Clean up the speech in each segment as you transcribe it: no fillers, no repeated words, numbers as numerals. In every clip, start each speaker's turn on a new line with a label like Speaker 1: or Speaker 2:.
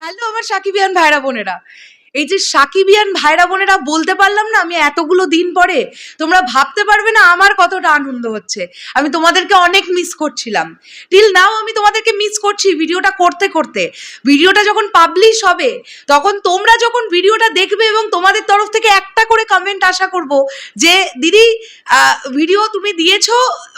Speaker 1: Hello আমার সাকিবিয়ান ভাইরা বোনেরা, এই যে সাকিবিয়ান ভাইরা বোনেরা বলতে পারলাম না আমি এতগুলো দিন পরে, তোমরা ভাবতে পারবে না আমার কতটা আনন্দ হচ্ছে। আমি তোমাদেরকে অনেক মিস করছিলাম, টিল নাও আমি তোমাদেরকে মিস করছি। ভিডিওটা করতে করতে ভিডিওটা যখন পাবলিশ হবে, তখন তোমরা যখন ভিডিওটা দেখবে এবং তোমাদের তরফ থেকে একটা করে কমেন্ট আশা করব যে দিদি ভিডিও তুমি দিয়েছো,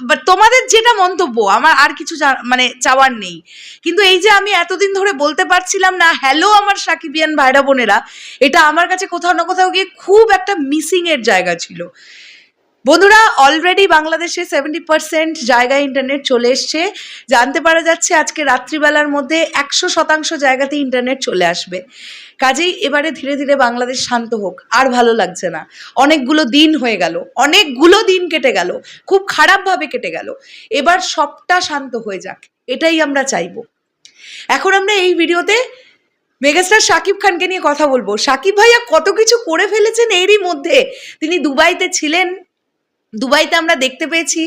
Speaker 1: বাট তোমাদের যেটা মন্তব্য আমার আর কিছু মানে চাওয়ার নেই। কিন্তু এই যে আমি এতদিন ধরে বলতে পারছিলাম না হ্যালো আমার সাকিবিয়ান ভাইরা বোনেরা, এটা আমার কাছে কোথাও না কোথাও গিয়ে খুব একটা মিসিং এর জায়গা ছিল। বন্ধুরা, অলরেডি বাংলাদেশে 70% জায়গায় ইন্টারনেট চলে এসছে। জানতে পারা যাচ্ছে আজকে রাত্রিবেলার মধ্যে 100% জায়গাতে ইন্টারনেট চলে আসবে। কাজেই এবারে ধীরে ধীরে বাংলাদেশ শান্ত হোক। আর ভালো লাগছে না, অনেকগুলো দিন হয়ে গেল, অনেকগুলো দিন কেটে গেল, খুব খারাপভাবে কেটে গেল। এবার সবটা শান্ত হয়ে যাক, এটাই আমরা চাইবো। এখন আমরা এই ভিডিওতে মেগাস্টার শাকিব খানকে নিয়ে কথা বলবো। শাকিব ভাইয়া কত কিছু করে ফেলেছেন এরই মধ্যে। তিনি দুবাইতে ছিলেন, দুবাইতে আমরা দেখতে পেয়েছি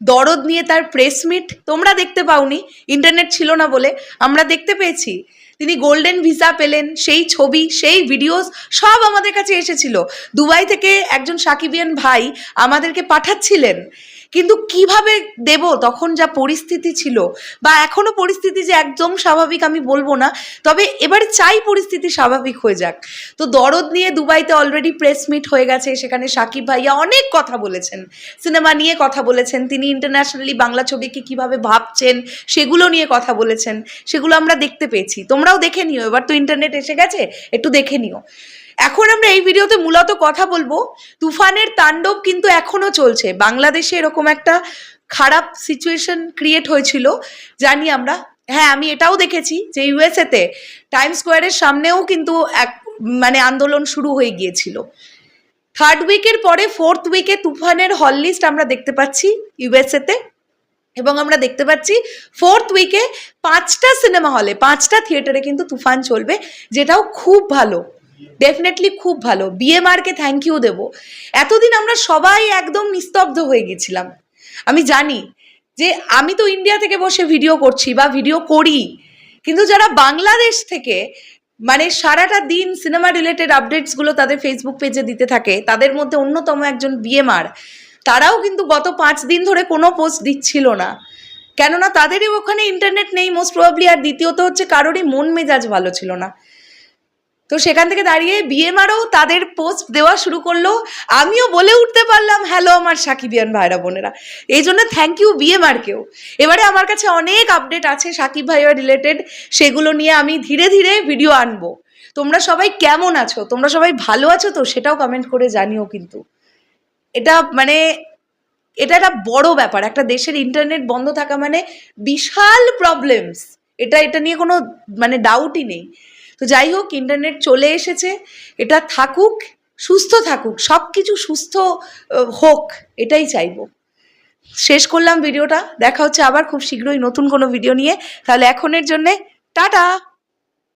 Speaker 1: দরদ নিয়ে তার প্রেস মিট। তোমরা দেখতে পাওনি, ইন্টারনেট ছিল না বলে, আমরা দেখতে পেয়েছি। তিনি গোল্ডেন ভিসা পেলেন, সেই ছবি সেই ভিডিওস সব আমাদের কাছে এসেছিল। দুবাই থেকে একজন সাকিবিয়ান ভাই আমাদেরকে পাঠাচ্ছিলেন, কিন্তু কিভাবে দেব তখন যা পরিস্থিতি ছিল, বা এখনো পরিস্থিতি যে একদম স্বাভাবিক আমি বলবো না, তবে এবারে চাই পরিস্থিতি স্বাভাবিক হয়ে যাক। তো দরদ নিয়ে দুবাইতে অলরেডি প্রেস মিট হয়ে গেছে, সেখানে সাকিব ভাইয়া অনেক কথা বলেছেন, সিনেমা নিয়ে কথা বলেছেন, তিনি ইন্টারন্যাশনালি বাংলা ছবিকে কিভাবে ভাবছেন সেগুলো নিয়ে কথা বলেছেন। সেগুলো আমরা দেখতে পেয়েছি, তোমরাও দেখে নিও, এবার তো ইন্টারনেট এসে গেছে, একটু দেখে নিও। এখন আমরা এই ভিডিওতে মূলত কথা বলবো, তুফানের তাণ্ডব কিন্তু এখনো চলছে। বাংলাদেশে এরকম একটা খারাপ সিচুয়েশন ক্রিয়েট হয়েছিল জানি আমরা। হ্যাঁ, আমি এটাও দেখেছি যে ইউএসএতে টাইম স্কোয়ারের সামনেও কিন্তু এক মানে আন্দোলন শুরু হয়ে গিয়েছিল। থার্ড উইকের পরে ফোর্থ উইকে তুফানের হল লিস্ট আমরা দেখতে পাচ্ছি ইউএসএতে, এবং আমরা দেখতে পাচ্ছি ফোর্থ উইকে 5টা সিনেমা হলে 5টা থিয়েটারে কিন্তু তুফান চলবে, যেটাও খুব ভালো, ডেফিনেটলি খুব ভালো। বিএমআরকে থ্যাংক ইউ দেবো। এতদিন আমরা সবাই একদম নিস্তব্ধ হয়ে গেছিলাম। আমি জানি যে আমি তো ইন্ডিয়া থেকে বসে ভিডিও করছি বা ভিডিও করি, কিন্তু যারা বাংলাদেশ থেকে মানে সারাটা দিন সিনেমা রিলেটেড আপডেটসগুলো তাদের ফেসবুক পেজে দিতে থাকে, তাদের মধ্যে অন্যতম একজন বিএমআর, তারাও কিন্তু গত 5 দিন ধরে কোনো পোস্ট দিচ্ছিল না, কেননা তাদেরই ওখানে ইন্টারনেট নেই মোস্ট প্রবাবলি, আর দ্বিতীয়ত হচ্ছে কারোরই মন মেজাজ ভালো ছিল না। তো সেখান থেকে দাঁড়িয়ে বিএমআরও তাদের পোস্ট দেওয়া শুরু করলো, আমিও বলে উঠতে পারলাম হ্যালো আমার সাকিবিয়ান ভাইরা বোনেরা। এই জন্য থ্যাংক ইউ বিএমআরকেও। এবারে আমার কাছে অনেক আপডেট আছে সাকিব ভাইয়া রিলেটেড, সেগুলো নিয়ে আমি ধীরে ধীরে ভিডিও আনবো। তোমরা সবাই কেমন আছো, তোমরা সবাই ভালো আছো তো, সেটাও কমেন্ট করে জানিও। কিন্তু এটা এটা একটা বড় ব্যাপার, একটা দেশের ইন্টারনেট বন্ধ থাকা মানে বিশাল প্রবলেমস, এটা নিয়ে কোনো মানে ডাউটই নেই। তো যাই হোক, ইন্টারনেট চলে এসেছে, এটা থাকুক, সুস্থ থাকুক, সব কিছু সুস্থ হোক, এটাই চাইবো। শেষ করলাম ভিডিওটা, দেখা হচ্ছে আবার খুব শীঘ্রই নতুন কোনো ভিডিও নিয়ে। তাহলে এখনের জন্যে টাটা।